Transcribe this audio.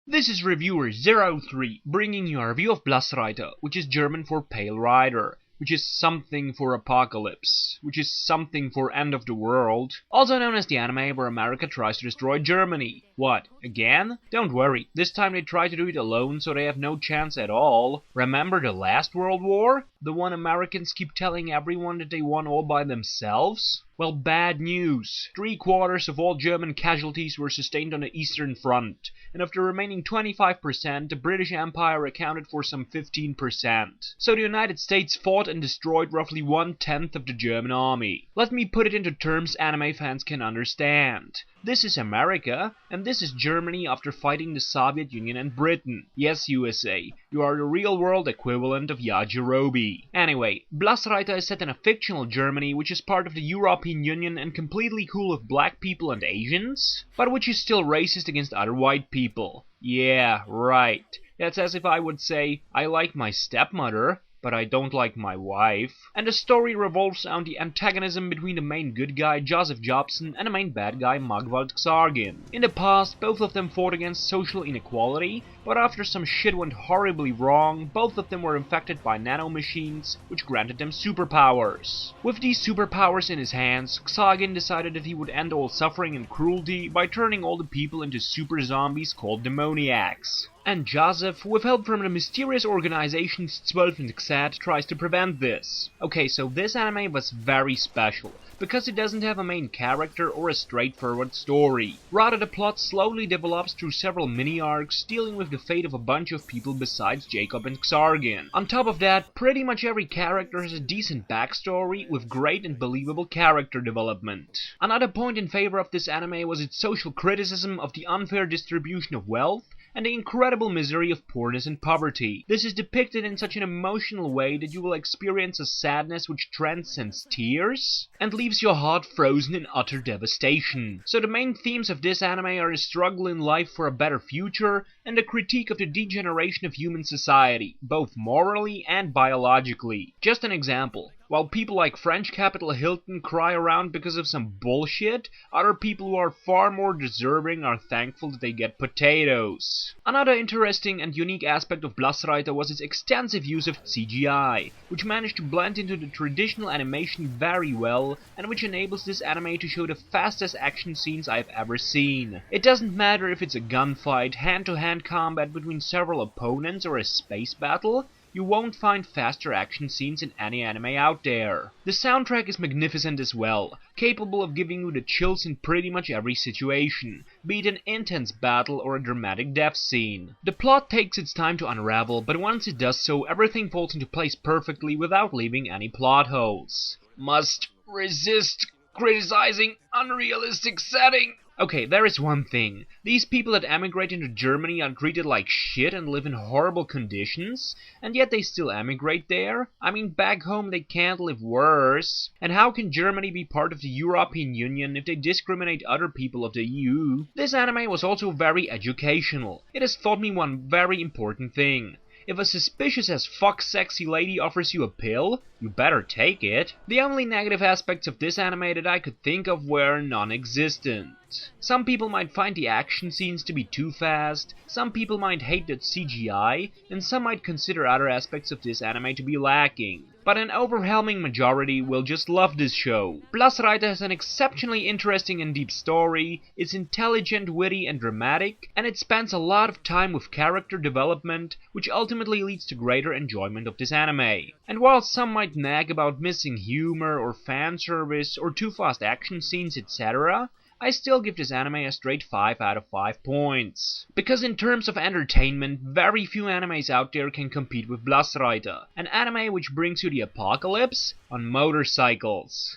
This is reviewer03 bringing you a review of Blassreiter, which is German for Pale Rider, which is something for apocalypse, which is something for end of the world, also known as the anime where America tries to destroy Germany. What, again? Don't worry, this time they try to do it alone, so they have no chance at all. Remember the last World War? The one Americans keep telling everyone that they won all by themselves? Well, bad news. 3/4 of all German casualties were sustained on the Eastern Front, and of the remaining 25%, the British Empire accounted for some 15%. So the United States fought and destroyed roughly 1/10 of the German army. Let me put it into terms anime fans can understand. This is America, and this is Germany after fighting the Soviet Union and Britain. Yes, USA, you are the real-world equivalent of Yajirobe. Anyway, Blassreiter is set in a fictional Germany which is part of the European Union and completely cool with black people and Asians, but which is still racist against other white people. Yeah, right. That's as if I would say, I like my stepmother, but I don't like my wife. And the story revolves around the antagonism between the main good guy Joseph Jobson and the main bad guy Magwald Xargin. In the past, both of them fought against social inequality, but after some shit went horribly wrong, both of them were infected by nanomachines, which granted them superpowers. With these superpowers in his hands, Xargin decided that he would end all suffering and cruelty by turning all the people into super zombies called demoniacs. And Joseph, with help from the mysterious organizations 12 and Xat, tries to prevent this. Okay, so this anime was very special, because it doesn't have a main character or a straightforward story. Rather, the plot slowly develops through several mini-arcs, dealing with the fate of a bunch of people besides Jacob and Xargin. On top of that, pretty much every character has a decent backstory, with great and believable character development. Another point in favor of this anime was its social criticism of the unfair distribution of wealth, and the incredible misery of poorness and poverty. This is depicted in such an emotional way that you will experience a sadness which transcends tears, and leaves your heart frozen in utter devastation. So the main themes of this anime are the struggle in life for a better future, and the critique of the degeneration of human society, both morally and biologically. Just an example. While people like French capital Hilton cry around because of some bullshit, other people who are far more deserving are thankful that they get potatoes. Another interesting and unique aspect of Blassreiter was its extensive use of CGI, which managed to blend into the traditional animation very well, and which enables this anime to show the fastest action scenes I've ever seen. It doesn't matter if it's a gunfight, hand-to-hand combat between several opponents, or a space battle, you won't find faster action scenes in any anime out there. The soundtrack is magnificent as well, capable of giving you the chills in pretty much every situation, be it an intense battle or a dramatic death scene. The plot takes its time to unravel, but once it does so, everything falls into place perfectly without leaving any plot holes. Must resist criticizing unrealistic setting. Okay, there is one thing. These people that emigrate into Germany are treated like shit and live in horrible conditions, and yet they still emigrate there? I mean, back home they can't live worse. And how can Germany be part of the European Union if they discriminate other people of the EU? This anime was also very educational. It has taught me one very important thing. If a suspicious as fuck sexy lady offers you a pill, you better take it. The only negative aspects of this anime that I could think of were non-existent. Some people might find the action scenes to be too fast, some people might hate that CGI, and some might consider other aspects of this anime to be lacking. But an overwhelming majority will just love this show. Blassreiter has an exceptionally interesting and deep story, it's intelligent, witty and dramatic, and it spends a lot of time with character development, which ultimately leads to greater enjoyment of this anime. And while some might nag about missing humor or fan service or too fast action scenes, etc., I still give this anime a straight 5 out of 5 points. Because in terms of entertainment, very few animes out there can compete with Blassreiter, an anime which brings you the apocalypse on motorcycles.